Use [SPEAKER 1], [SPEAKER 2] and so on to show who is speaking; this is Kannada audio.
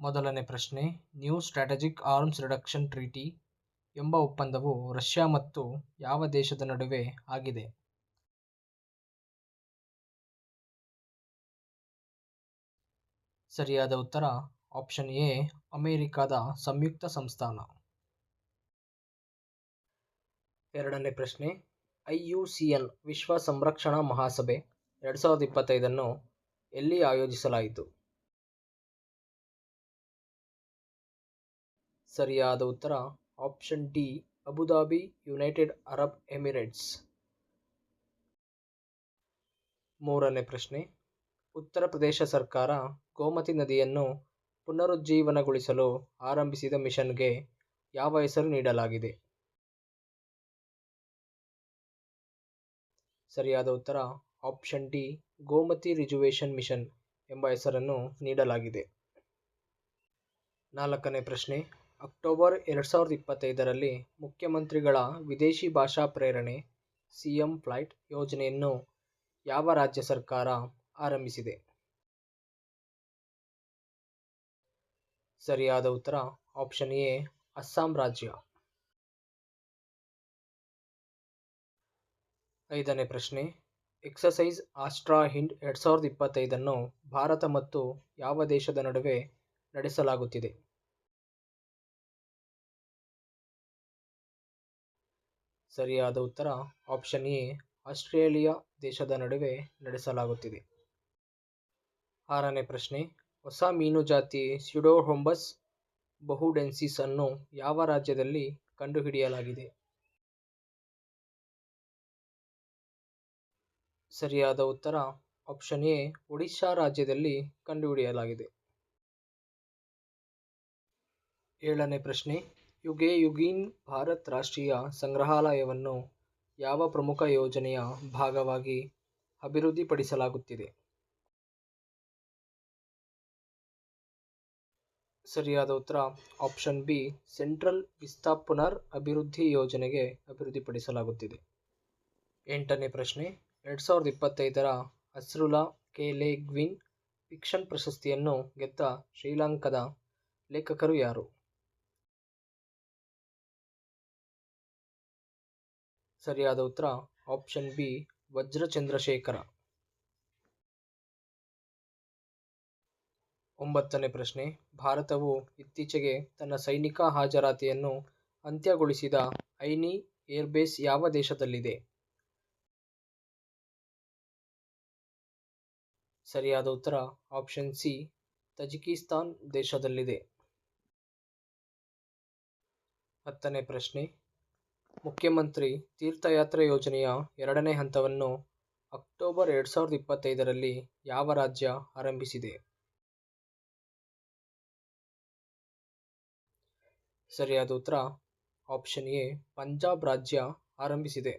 [SPEAKER 1] ಮೊದಲನೇ ಪ್ರಶ್ನೆ, new strategic arms reduction treaty ಎಂಬ ಒಪ್ಪಂದವು ರಷ್ಯಾ ಮತ್ತು ಯಾವ ದೇಶದ ನಡುವೆ ಆಗಿದೆ? ಸರಿಯಾದ ಉತ್ತರ ಆಪ್ಷನ್ ಎ, ಅಮೆರಿಕದ ಸಂಯುಕ್ತ ಸಂಸ್ಥಾನ. ಎರಡನೇ ಪ್ರಶ್ನೆ, IUCN ವಿಶ್ವ ಸಂರಕ್ಷಣಾ ಮಹಾಸಭೆ 2025 ಎಲ್ಲಿ ಆಯೋಜಿಸಲಾಯಿತು? ಸರಿಯಾದ ಉತ್ತರ option D, Abu Dhabi, United Arab Emirates. ಮೂರನೇ ಪ್ರಶ್ನೆ, ಉತ್ತರ ಪ್ರದೇಶ ಸರ್ಕಾರ ಗೋಮತಿ ನದಿಯನ್ನು ಪುನರುಜ್ಜೀವನಗೊಳಿಸಲು ಆರಂಭಿಸಿದ ಮಿಷನ್ಗೆ ಯಾವ ಹೆಸರು ನೀಡಲಾಗಿದೆ? ಸರಿಯಾದ ಉತ್ತರ ಆಪ್ಷನ್ ಡಿ, ಗೋಮತಿ ರಿಜುವೇಶನ್ ಮಿಷನ್ ಎಂಬ ಹೆಸರನ್ನು ನೀಡಲಾಗಿದೆ. ನಾಲ್ಕನೇ ಪ್ರಶ್ನೆ, ಅಕ್ಟೋಬರ್ 2025 ಮುಖ್ಯಮಂತ್ರಿಗಳ ವಿದೇಶಿ ಭಾಷಾ ಪ್ರೇರಣೆ CM ಫ್ಲೈಟ್ ಯೋಜನೆಯನ್ನು ಯಾವ ರಾಜ್ಯ ಸರ್ಕಾರ ಆರಂಭಿಸಿದೆ? ಸರಿಯಾದ ಉತ್ತರ ಆಪ್ಷನ್ ಎ, ಅಸ್ಸಾಂ ರಾಜ್ಯ. ಐದನೇ ಪ್ರಶ್ನೆ, ಎಕ್ಸಸೈಸ್ ಆಸ್ಟ್ರಾ ಹಿಂಡ್ 2025 ಭಾರತ ಮತ್ತು ಯಾವ ದೇಶದ ನಡುವೆ ನಡೆಸಲಾಗುತ್ತಿದೆ? ಸರಿಯಾದ ಉತ್ತರ ಆಪ್ಷನ್ ಎ, ಆಸ್ಟ್ರೇಲಿಯಾ ದೇಶದ ನಡುವೆ ನಡೆಸಲಾಗುತ್ತಿದೆ. ಆರನೇ ಪ್ರಶ್ನೆ, ಹೊಸ ಮೀನು ಜಾತಿ ಸ್ಯೂಡೋಹೊಂಬಸ್ ಬಹುಡೆನ್ಸಿಸ್ ಅನ್ನು ಯಾವ ರಾಜ್ಯದಲ್ಲಿ ಕಂಡುಹಿಡಿಯಲಾಗಿದೆ? ಸರಿಯಾದ ಉತ್ತರ ಆಪ್ಷನ್ ಎ, ಒಡಿಶಾ ರಾಜ್ಯದಲ್ಲಿ ಕಂಡುಹಿಡಿಯಲಾಗಿದೆ. ಏಳನೇ ಪ್ರಶ್ನೆ, ಯುಗೇಯುಗೀನ್ ಭಾರತ್ ರಾಷ್ಟ್ರೀಯ ಸಂಗ್ರಹಾಲಯವನ್ನು ಯಾವ ಪ್ರಮುಖ ಯೋಜನೆಯ ಭಾಗವಾಗಿ ಅಭಿವೃದ್ಧಿಪಡಿಸಲಾಗುತ್ತಿದೆ? ಸರಿಯಾದ ಉತ್ತರ ಆಪ್ಷನ್ ಬಿ, ಸೆಂಟ್ರಲ್ ವಿಸ್ತಾ ಪುನರ್ ಅಭಿವೃದ್ಧಿ ಯೋಜನೆಗೆ ಅಭಿವೃದ್ಧಿಪಡಿಸಲಾಗುತ್ತಿದೆ. ಎಂಟನೇ ಪ್ರಶ್ನೆ, 2025 ಅಸ್ರುಲಾ ಕೆ ಲೆ ಗ್ವಿನ್ ಫಿಕ್ಷನ್ ಪ್ರಶಸ್ತಿಯನ್ನು ಗೆದ್ದ ಶ್ರೀಲಂಕಾದ ಲೇಖಕರು ಯಾರು? ಸರಿಯಾದ ಉತ್ತರ ಆಪ್ಷನ್ ಬಿ, ವಜ್ರ ಚಂದ್ರಶೇಖರ. ಒಂಬತ್ತನೇ ಪ್ರಶ್ನೆ, ಭಾರತವು ಇತ್ತೀಚೆಗೆ ತನ್ನ ಸೈನಿಕ ಹಾಜರಾತಿಯನ್ನು ಅಂತ್ಯಗೊಳಿಸಿದ ಐನಿ ಏರ್ಬೇಸ್ ಯಾವ ದೇಶದಲ್ಲಿದೆ? ಸರಿಯಾದ ಉತ್ತರ ಆಪ್ಷನ್ ಸಿ, ತಜಿಕಿಸ್ತಾನ್ ದೇಶದಲ್ಲಿದೆ. ಹತ್ತನೇ ಪ್ರಶ್ನೆ, ಮುಖ್ಯಮಂತ್ರಿ ತೀರ್ಥಯಾತ್ರೆ ಯೋಜನೆಯ ಎರಡನೇ ಹಂತವನ್ನು ಅಕ್ಟೋಬರ್ 2025 ಯಾವ ರಾಜ್ಯ ಆರಂಭಿಸಿದೆ? ಸರಿಯಾದ ಉತ್ತರ ಆಪ್ಷನ್ ಎ, ಪಂಜಾಬ್ ರಾಜ್ಯ ಆರಂಭಿಸಿದೆ.